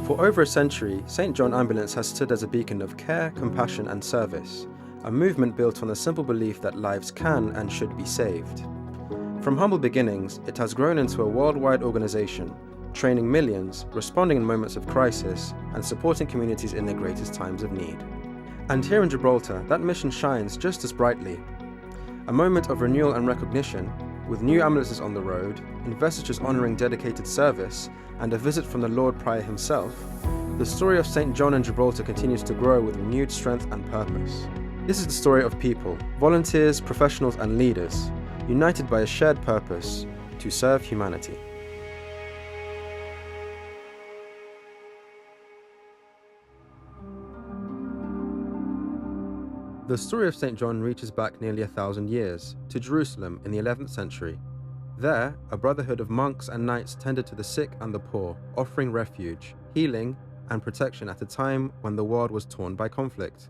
For over a century, St. John Ambulance has stood as a beacon of care, compassion and service, a movement built on the simple belief that lives can and should be saved. From humble beginnings, it has grown into a worldwide organization, training millions, responding in moments of crisis, and supporting communities in their greatest times of need. And here in Gibraltar, that mission shines just as brightly. A moment of renewal and recognition, with new ambulances on the road, investitures honouring dedicated service, and a visit from the Lord Prior himself, the story of St. John in Gibraltar continues to grow with renewed strength and purpose. This is the story of people, volunteers, professionals and leaders, united by a shared purpose to serve humanity. The story of St. John reaches back nearly 1,000 years, to Jerusalem in the 11th century. There, a brotherhood of monks and knights tended to the sick and the poor, offering refuge, healing, and protection at a time when the world was torn by conflict.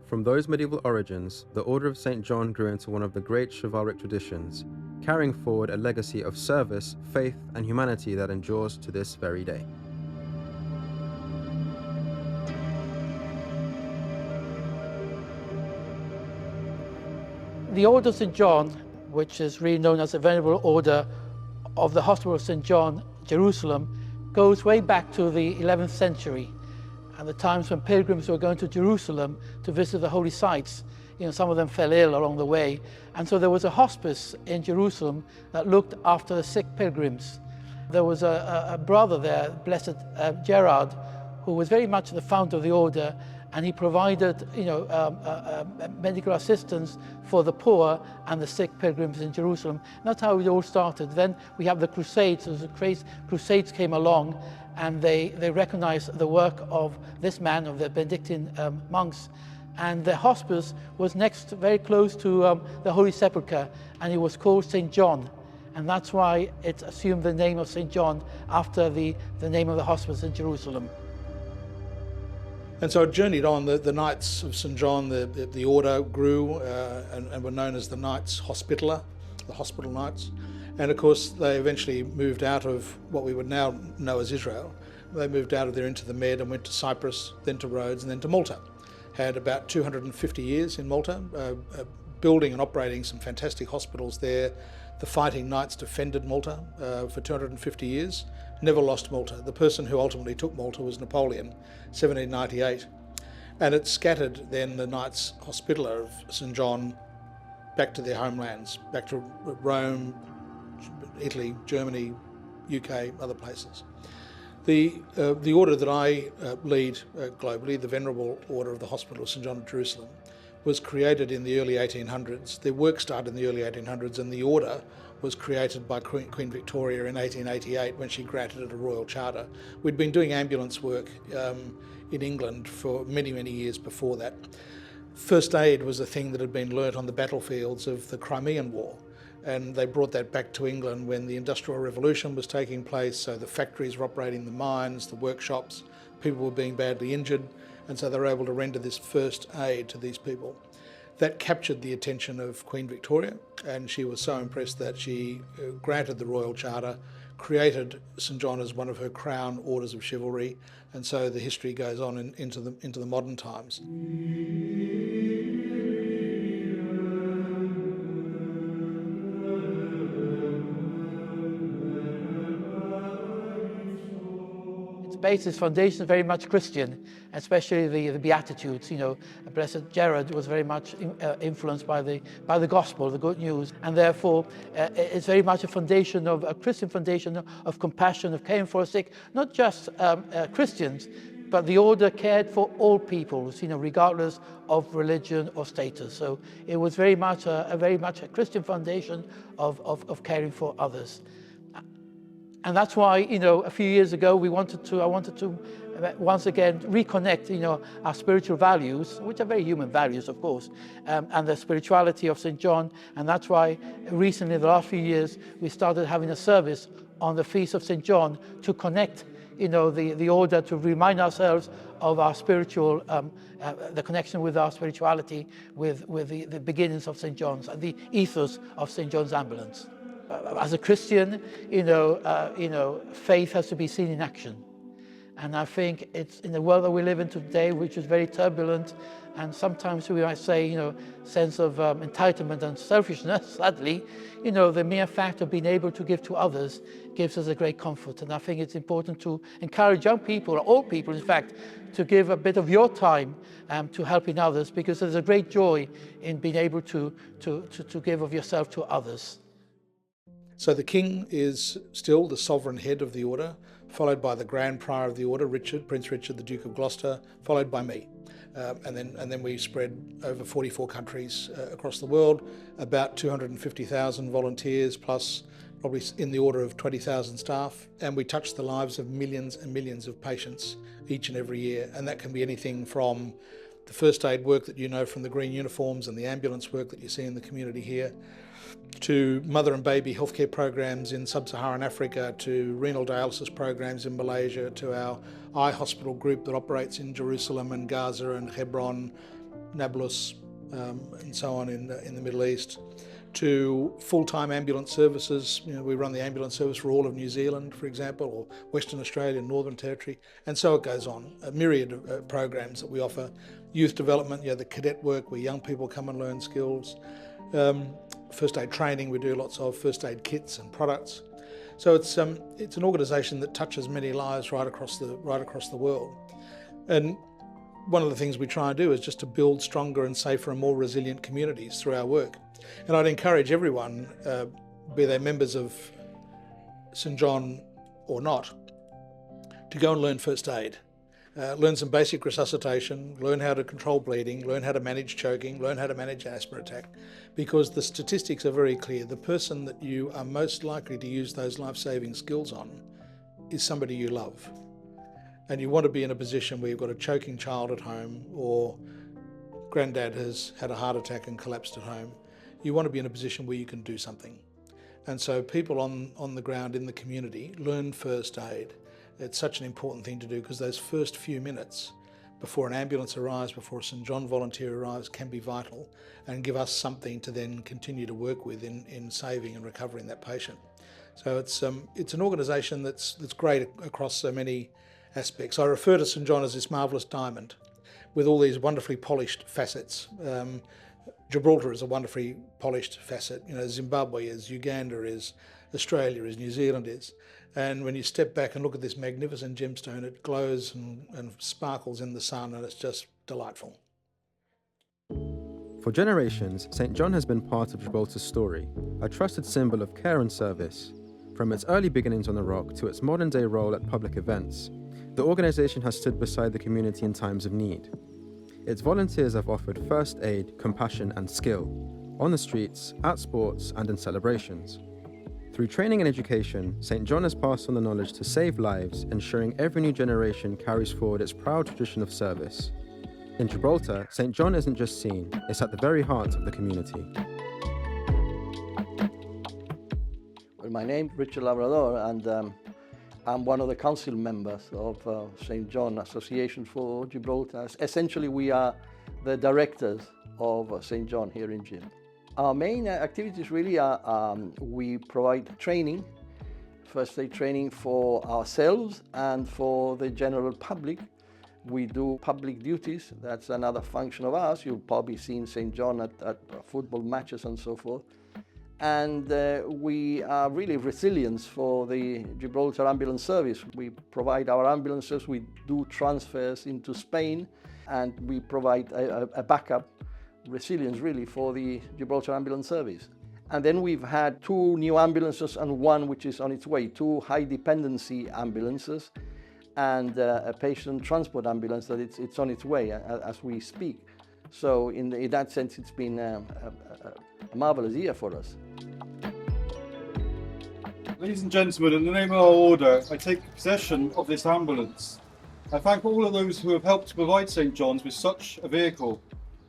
From those medieval origins, the Order of St. John grew into one of the great chivalric traditions, carrying forward a legacy of service, faith, and humanity that endures to this very day. The Order of St. John, which is really known as the Venerable Order of the Hospital of St. John, Jerusalem, goes way back to the 11th century and the times when pilgrims were going to Jerusalem to visit the holy sites. Some of them fell ill along the way, and so there was a hospice in Jerusalem that looked after the sick pilgrims. There was a brother there, Blessed Gerard, who was very much the founder of the order, and he provided medical assistance for the poor and the sick pilgrims in Jerusalem. And that's how it all started. Then we have the Crusades. The Crusades came along, and they recognized the work of this man, of the Benedictine monks. And the hospice was next, very close to the Holy Sepulchre, and it was called St. John. And that's why it assumed the name of St. John after the name of the hospice in Jerusalem. And so it journeyed on. The Knights of St. John, the order grew and were known as the Knights Hospitaller, the Hospital Knights. And of course, they eventually moved out of what we would now know as Israel. They moved out of there into the Med and went to Cyprus, then to Rhodes, and then to Malta. Had about 250 years in Malta, building and operating some fantastic hospitals there. The Fighting Knights defended Malta for 250 years. Never lost Malta. The person who ultimately took Malta was Napoleon, 1798. And it scattered then the Knights Hospitaller of St. John back to their homelands, back to Rome, Italy, Germany, UK, other places. The order that I lead globally, the Venerable Order of the Hospital of St. John of Jerusalem, was created in the early 1800s. Their work started in the early 1800s, and the order was created by Queen Victoria in 1888 when she granted it a royal charter. We'd been doing ambulance work in England for many, many years before that. First aid was a thing that had been learnt on the battlefields of the Crimean War, and they brought that back to England when the Industrial Revolution was taking place, so the factories were operating, the mines, the workshops, people were being badly injured, and so they were able to render this first aid to these people. That captured the attention of Queen Victoria, and she was so impressed that she granted the Royal Charter, created St. John as one of her crown orders of chivalry, and so the history goes on into the modern times. Its foundation is very much Christian, especially the Beatitudes. Blessed Gerard was very much influenced by the gospel, the good news, and therefore it's very much a Christian foundation of compassion, of caring for the sick, not just Christians, but the order cared for all peoples, regardless of religion or status. So it was very much a Christian foundation of caring for others. And that's why, a few years ago, I wanted to once again reconnect, our spiritual values, which are very human values, of course, and the spirituality of St. John. And that's why recently, the last few years, we started having a service on the feast of St. John to connect, the order, to remind ourselves of our spiritual, the connection with our spirituality, with the beginnings of St. John's and the ethos of St. John's Ambulance. As a Christian, faith has to be seen in action. And I think it's in the world that we live in today, which is very turbulent, and sometimes we might say, sense of entitlement and selfishness, sadly, the mere fact of being able to give to others gives us a great comfort. And I think it's important to encourage young people, or all people in fact, to give a bit of your time to helping others, because there's a great joy in being able to give of yourself to others. So the king is still the sovereign head of the order, followed by the Grand Prior of the order, Richard, Prince Richard, the Duke of Gloucester, followed by me. And then we spread over 44 countries across the world, about 250,000 volunteers, plus probably in the order of 20,000 staff. And we touch the lives of millions and millions of patients each and every year. And that can be anything from the first aid work that you know from the green uniforms and the ambulance work that you see in the community here, to mother and baby healthcare programs in sub-Saharan Africa, to renal dialysis programs in Malaysia, to our eye hospital group that operates in Jerusalem and Gaza and Hebron, Nablus, and so on in the Middle East, to full-time ambulance services. We run the ambulance service for all of New Zealand, for example, or Western Australia, Northern Territory, and so it goes on. A myriad of programs that we offer. Youth development, the cadet work where young people come and learn skills. First aid training, we do lots of first aid kits and products. So it's an organisation that touches many lives right across the world. And one of the things we try and do is just to build stronger and safer and more resilient communities through our work. And I'd encourage everyone, be they members of St John or not, to go and learn first aid. Learn some basic resuscitation, learn how to control bleeding, learn how to manage choking, learn how to manage an asthma attack, because the statistics are very clear. The person that you are most likely to use those life-saving skills on is somebody you love. And you want to be in a position where you've got a choking child at home, or granddad has had a heart attack and collapsed at home. You want to be in a position where you can do something. And so people on the ground in the community learn first aid. It's such an important thing to do, because those first few minutes before an ambulance arrives, before a St John volunteer arrives, can be vital and give us something to then continue to work with in saving and recovering that patient. So it's an organisation that's great across so many aspects. I refer to St John as this marvellous diamond with all these wonderfully polished facets. Gibraltar is a wonderfully polished facet. Zimbabwe is, Uganda is, Australia is, New Zealand is. And when you step back and look at this magnificent gemstone, it glows and sparkles in the sun, and it's just delightful. For generations, St John has been part of Gibraltar's story, a trusted symbol of care and service. From its early beginnings on the rock to its modern-day role at public events, the organisation has stood beside the community in times of need. Its volunteers have offered first aid, compassion and skill, on the streets, at sports and in celebrations. Through training and education, St John has passed on the knowledge to save lives, ensuring every new generation carries forward its proud tradition of service. In Gibraltar, St John isn't just seen, it's at the very heart of the community. Well, my name is Richard Labrador, and I'm one of the council members of St John Association for Gibraltar. Essentially, we are the directors of St John here in Gib. Our main activities really are, we provide training, first aid training for ourselves and for the general public. We do public duties, that's another function of ours. You've probably seen St John at football matches and so forth. And we are really resilience for the Gibraltar Ambulance Service. We provide our ambulances, we do transfers into Spain, and we provide a backup resilience really for the Gibraltar Ambulance Service. And then we've had 2 new ambulances and 1 which is on its way, 2 high dependency ambulances and a patient transport ambulance that it's on its way as we speak. So in that sense, it's been a marvellous year for us. Ladies and gentlemen, in the name of our order, I take possession of this ambulance. I thank all of those who have helped to provide St John's with such a vehicle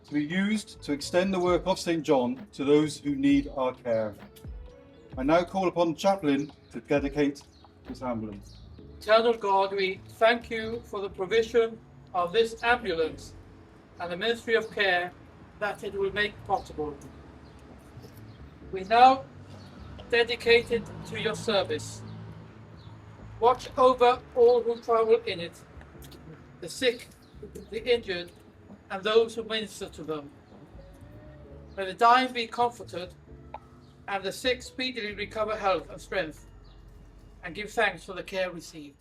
to be used to extend the work of St John to those who need our care. I now call upon the chaplain to dedicate this ambulance. Eternal God, we thank you for the provision of this ambulance and the Ministry of Care that it will make possible. We now dedicate it to your service. Watch over all who travel in it, the sick, the injured, and those who minister to them. May the dying be comforted, and the sick speedily recover health and strength, and give thanks for the care received.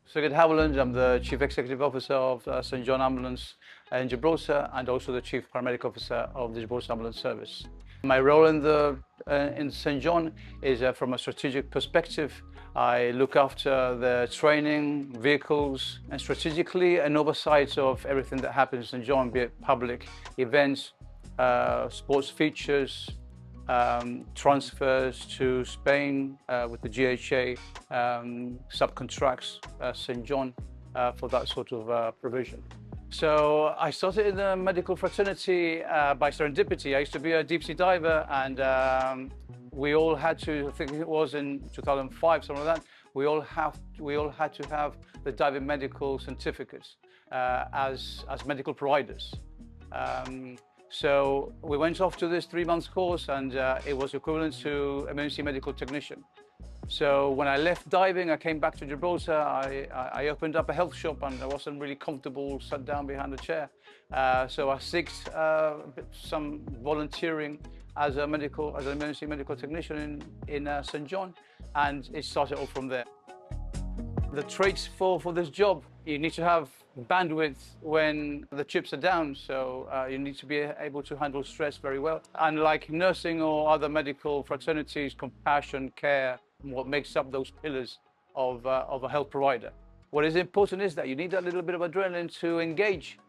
So good Haviland, I'm the Chief Executive Officer of St John Ambulance in Gibraltar and also the Chief Paramedic Officer of the Gibraltar Ambulance Service. My role in St John is from a strategic perspective. I look after the training, vehicles, and strategically an oversight of everything that happens in St John, be it public events, sports features, transfers to Spain with the GHA, subcontracts St John for that sort of provision. So I started in the medical fraternity by serendipity. I used to be a deep sea diver, and we all had to, I think it was in 2005, something like that, we all had to have the diving medical certificates as medical providers. So we went off to this 3-month course, and it was equivalent to emergency medical technician. So when I left diving, I came back to Gibraltar. I opened up a health shop, and I wasn't really comfortable sat down behind a chair. So I sought some volunteering as an emergency medical technician in St John, and it started all from there. The traits for this job: you need to have bandwidth when the chips are down, so you need to be able to handle stress very well. Unlike nursing or other medical fraternities, compassion, care, what makes up those pillars of a health provider. What is important is that you need that little bit of adrenaline to engage.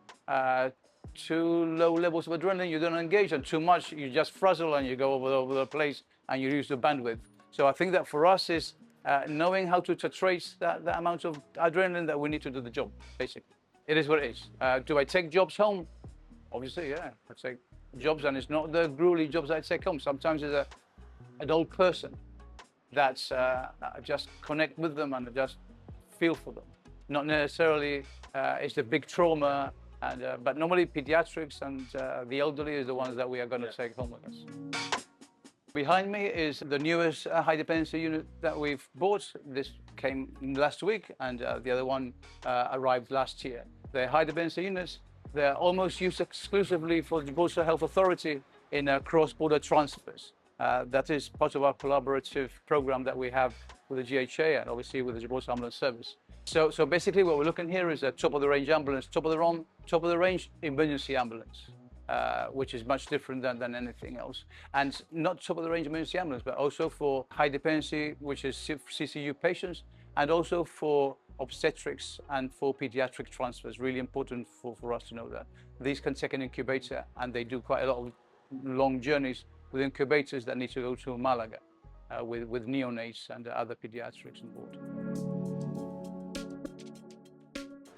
Too low levels of adrenaline, you don't engage, and too much, you just frazzle and you go over the place and you lose the bandwidth. So I think that for us is knowing how to titrate that amount of adrenaline that we need to do the job, basically. It is what it is. Do I take jobs home? Obviously, yeah. I take jobs, and it's not the grueling jobs I take home. Sometimes it's an old person that's I just connect with them and I just feel for them. Not necessarily it's the big trauma, but normally pediatrics and the elderly is the ones that we are going to take home with us. Behind me is the newest high dependency unit that we've bought. This came last week, and the other one arrived last year. The high dependency units, they're almost used exclusively for the Gibraltar Health Authority in cross-border transfers. That is part of our collaborative program that we have with the GHA and obviously with the Gibraltar Ambulance Service. So basically what we're looking here is a top-of-the-range ambulance, top-of-the-range emergency ambulance. Which is much different than anything else. And not top-of-the-range emergency ambulance, but also for high dependency, which is CCU patients, and also for obstetrics and for pediatric transfers. Really important for us to know that. These can take an incubator, and they do quite a lot of long journeys with incubators that need to go to Malaga with neonates and other pediatrics on board.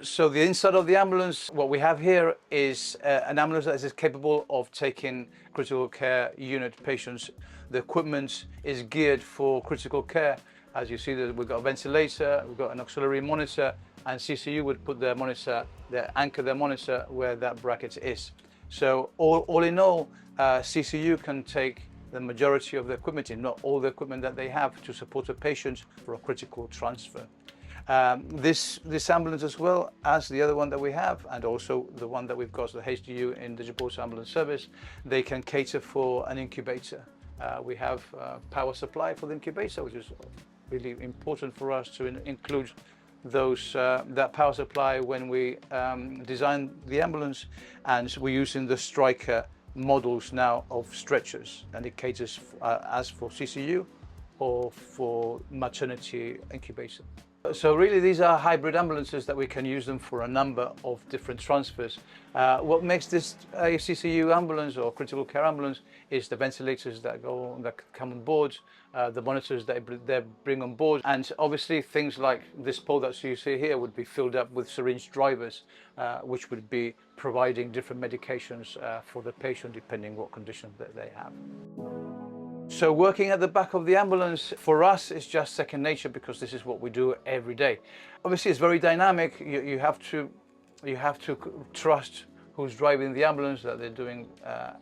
So the inside of the ambulance, what we have here is an ambulance that is capable of taking critical care unit patients. The equipment is geared for critical care. As you see, we've got a ventilator, we've got an auxiliary monitor, and CCU would put their monitor, anchor their monitor where that bracket is. So all in all, CCU can take the majority of the equipment, if not all the equipment that they have to support a patient for a critical transfer. This ambulance, as well as the other one that we have, and also the one that we've got, the HDU in the Gibraltar Ambulance Service, they can cater for an incubator. We have power supply for the incubator, which is really important for us to include that power supply when we design the ambulance, and we're using the Striker models now of stretchers, and it caters as for CCU or for maternity incubation. So really these are hybrid ambulances that we can use them for a number of different transfers. What makes this a CCU ambulance or critical care ambulance is the ventilators that come on board, the monitors that they bring on board, and obviously things like this pole that you see here would be filled up with syringe drivers, which would be providing different medications for the patient depending what condition that they have. So working at the back of the ambulance, for us, is just second nature because this is what we do every day. Obviously, it's very dynamic. You have to trust who's driving the ambulance, that they're doing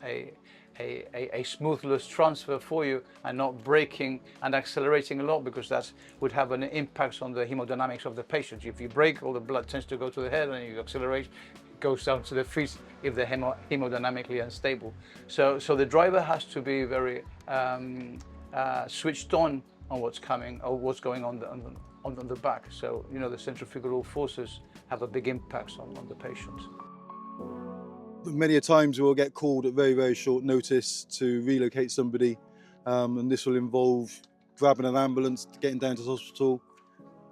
a a smoothless transfer for you and not braking and accelerating a lot, because that would have an impact on the hemodynamics of the patient. If you brake, all the blood tends to go to the head, and you accelerate, it goes down to the feet if they're hemodynamically unstable. So the driver has to be very switched on what's coming or what's going on the back. So, you know, the centrifugal forces have a big impact on the patient. Many a times we'll get called at very, very short notice to relocate somebody, and this will involve grabbing an ambulance, getting down to the hospital,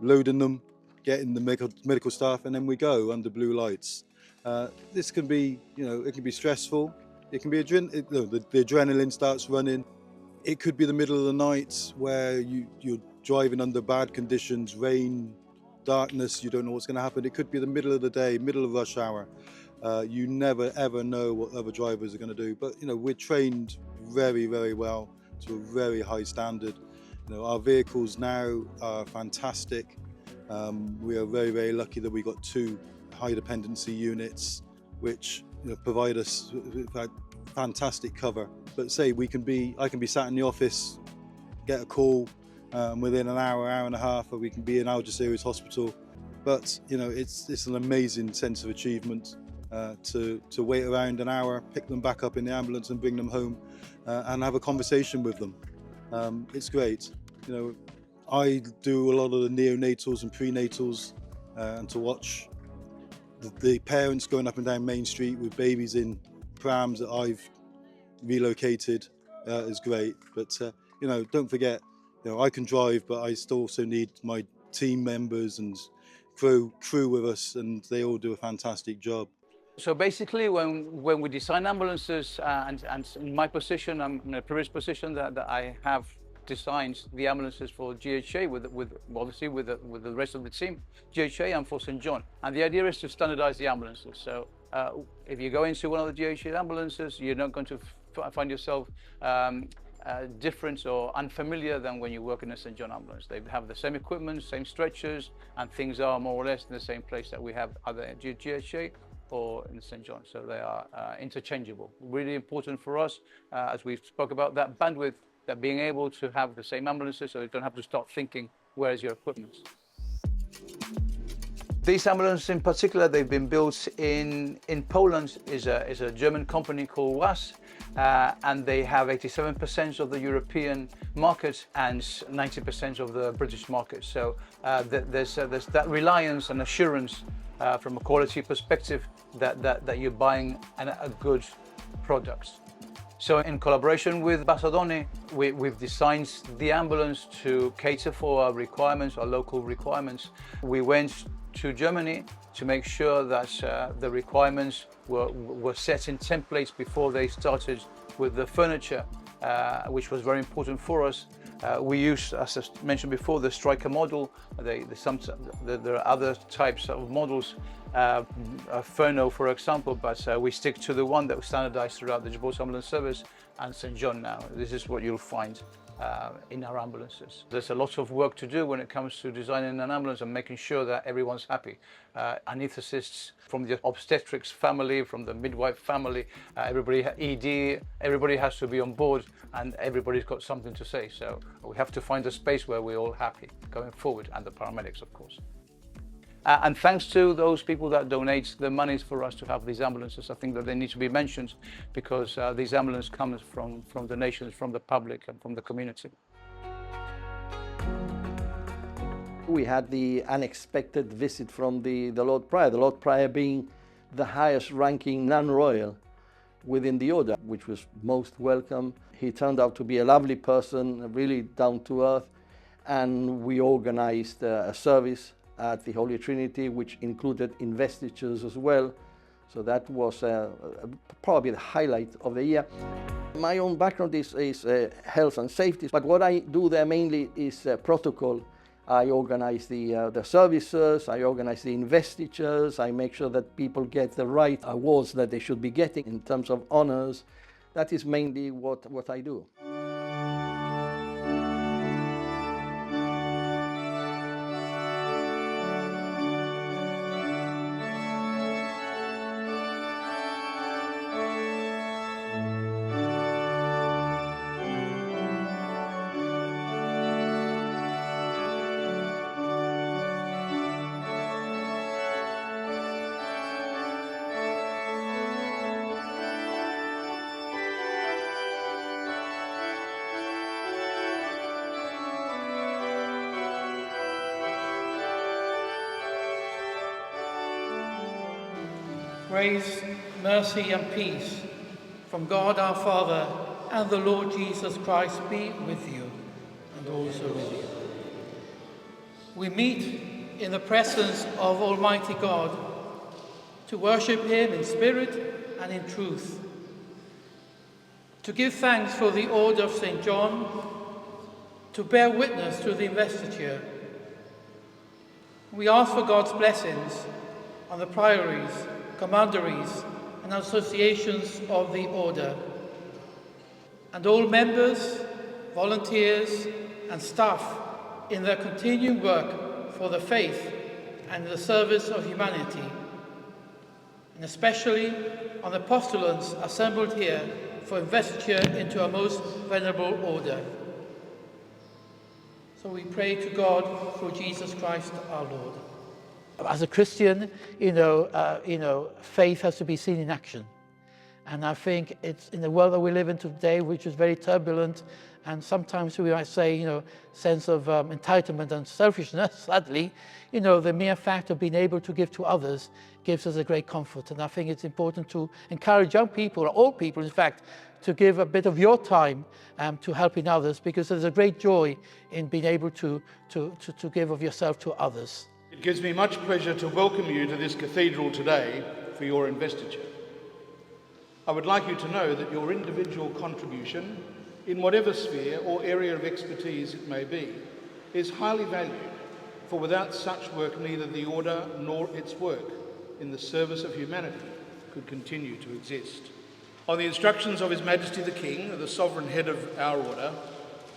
loading them, getting the medical staff, and then we go under blue lights. This can be, you know, it can be stressful. It can be the adrenaline starts running. It could be the middle of the night where you're driving under bad conditions, rain, darkness, you don't know what's going to happen. It could be the middle of the day, middle of rush hour. You never ever know what other drivers are going to do, but you know, we're trained very, very well to a very high standard. You know, our vehicles now are fantastic. We are very, very lucky that we got 2 high dependency units, which, you know, provide us with fantastic cover. But say I can be sat in the office, get a call within an hour, hour and a half, or we can be in Algeciras Hospital. But you know, it's an amazing sense of achievement. To wait around an hour, pick them back up in the ambulance and bring them home and have a conversation with them. It's great. You know, I do a lot of the neonatals and prenatals, and to watch the parents going up and down Main Street with babies in prams that I've relocated is great. But you know, don't forget, you know, I can drive, but I still also need my team members and crew with us, and they all do a fantastic job. So basically, when we design ambulances, and in my position, I'm in a previous position that I have designed the ambulances for GHA obviously with the rest of the team, GHA and for St. John. And the idea is to standardize the ambulances. So if you go into one of the GHA ambulances, you're not going to find yourself different or unfamiliar than when you work in a St. John ambulance. They have the same equipment, same stretchers, and things are more or less in the same place that we have either at GHA or in St. John. So they are interchangeable. Really important for us, as we spoke about, that bandwidth, that being able to have the same ambulances, so you don't have to start thinking, where is your equipment? These ambulances in particular, they've been built in Poland, is a German company called WAS, and they have 87% of the European market and 90% of the British market. So there's that reliance and assurance from a quality perspective that you're buying a good product. So in collaboration with Basadoni, we've designed the ambulance to cater for our requirements, our local requirements. We went to Germany to make sure that the requirements were set in templates before they started with the furniture, which was very important for us. We use, as I mentioned before, the Striker model. There are other types of models, Furno, for example, but we stick to the one that was standardized throughout the Gibraltar Ambulance Service and St. John now. This is what you'll find in our ambulances. There's a lot of work to do when it comes to designing an ambulance and making sure that everyone's happy. Anaesthetists from the obstetrics family, from the midwife family, everybody has to be on board, and everybody's got something to say. So we have to find a space where we're all happy going forward, and the paramedics, of course. And thanks to those people that donate the monies for us to have these ambulances, I think that they need to be mentioned, because these ambulances come from donations from the public and from the community. We had the unexpected visit from the Lord Prior, the Lord Prior being the highest ranking non-royal within the order, which was most welcome. He turned out to be a lovely person, really down to earth, and we organized a service at the Holy Trinity, which included investitures as well. So that was probably the highlight of the year. My own background is health and safety, but what I do there mainly is protocol. I organize the services, I organize the investitures, I make sure that people get the right awards that they should be getting in terms of honors. That is mainly what I do. Grace, mercy and peace from God our Father and the Lord Jesus Christ be with you and also with you. We meet in the presence of Almighty God to worship Him in spirit and in truth, to give thanks for the Order of St. John, to bear witness to the investiture. We ask for God's blessings on the priories, commanderies and associations of the Order, and all members, volunteers and staff in their continuing work for the faith and the service of humanity, and especially on the postulants assembled here for investiture into a most venerable order. So we pray to God through Jesus Christ our Lord. As a Christian, faith has to be seen in action. And I think it's in the world that we live in today, which is very turbulent, and sometimes we might say, sense of entitlement and selfishness, sadly, the mere fact of being able to give to others gives us a great comfort. And I think it's important to encourage young people, or all people in fact, to give a bit of your time to helping others, because there's a great joy in being able to give of yourself to others. It gives me much pleasure to welcome you to this cathedral today for your investiture. I would like you to know that your individual contribution, in whatever sphere or area of expertise it may be, is highly valued, for without such work neither the Order nor its work in the service of humanity could continue to exist. On the instructions of His Majesty the King, the sovereign head of our Order,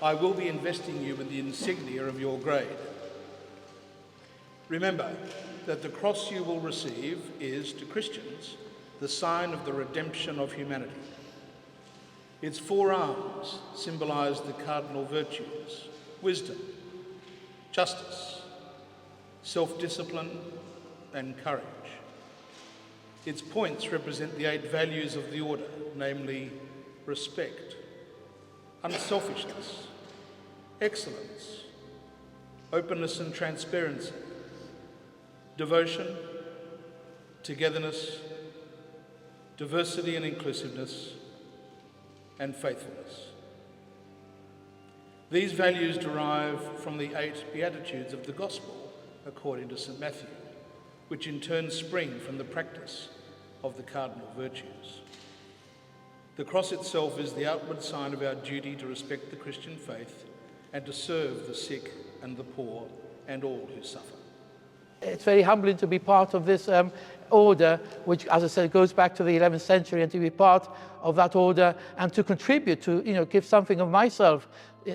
I will be investing you with the insignia of your grade. Remember that the cross you will receive is, to Christians, the sign of the redemption of humanity. Its 4 arms symbolise the cardinal virtues: wisdom, justice, self-discipline and courage. Its points represent the 8 values of the Order, namely respect, unselfishness, excellence, openness and transparency, devotion, togetherness, diversity and inclusiveness, and faithfulness. These values derive from the 8 Beatitudes of the Gospel according to St. Matthew, which in turn spring from the practice of the cardinal virtues. The cross itself is the outward sign of our duty to respect the Christian faith and to serve the sick and the poor and all who suffer. It's very humbling to be part of this order, which, as I said, goes back to the 11th century, and to be part of that order and to contribute to, give something of myself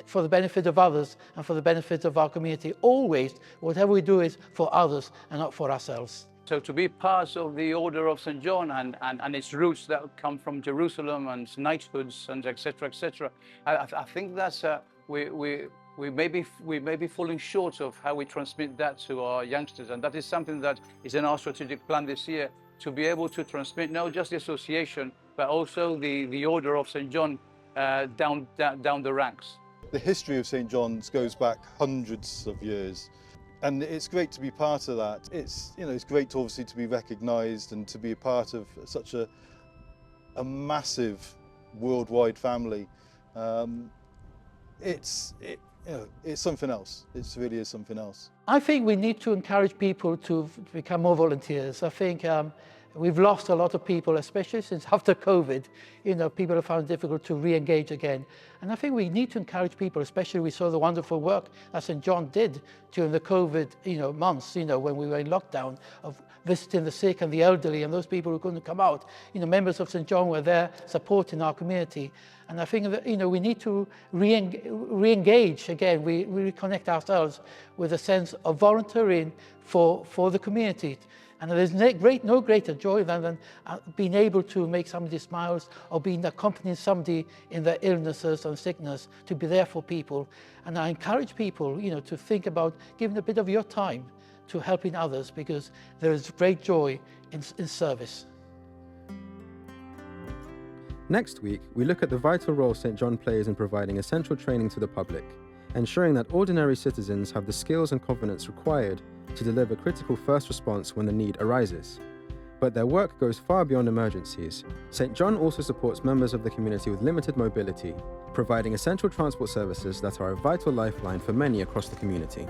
for the benefit of others and for the benefit of our community. Always, whatever we do is for others and not for ourselves. So to be part of the Order of St. John and its roots that come from Jerusalem and knighthoods and etc., I think that's we may be falling short of how we transmit that to our youngsters, and that is something that is in our strategic plan this year, to be able to transmit not just the association but also the Order of St. John down the ranks. The history of St. John's goes back hundreds of years, and it's great to be part of that. It's great to obviously to be recognised and to be a part of such a massive worldwide family. It's something else. It really is something else. I think we need to encourage people to become more volunteers. I think we've lost a lot of people, especially since after COVID. People have found it difficult to re-engage again. And I think we need to encourage people, especially we saw the wonderful work that St. John did during the COVID months, when we were in lockdown, of visiting the sick and the elderly and those people who couldn't come out. Members of St. John were there supporting our community. And I think that, we need to re-engage again, we reconnect ourselves with a sense of volunteering for the community. And there's no greater joy than being able to make somebody smile, or being accompanying somebody in their illnesses and sickness, to be there for people. And I encourage people, to think about giving a bit of your time to helping others, because there is great joy in service. Next week, we look at the vital role St. John plays in providing essential training to the public, ensuring that ordinary citizens have the skills and confidence required to deliver critical first response when the need arises. But their work goes far beyond emergencies. St. John also supports members of the community with limited mobility, providing essential transport services that are a vital lifeline for many across the community.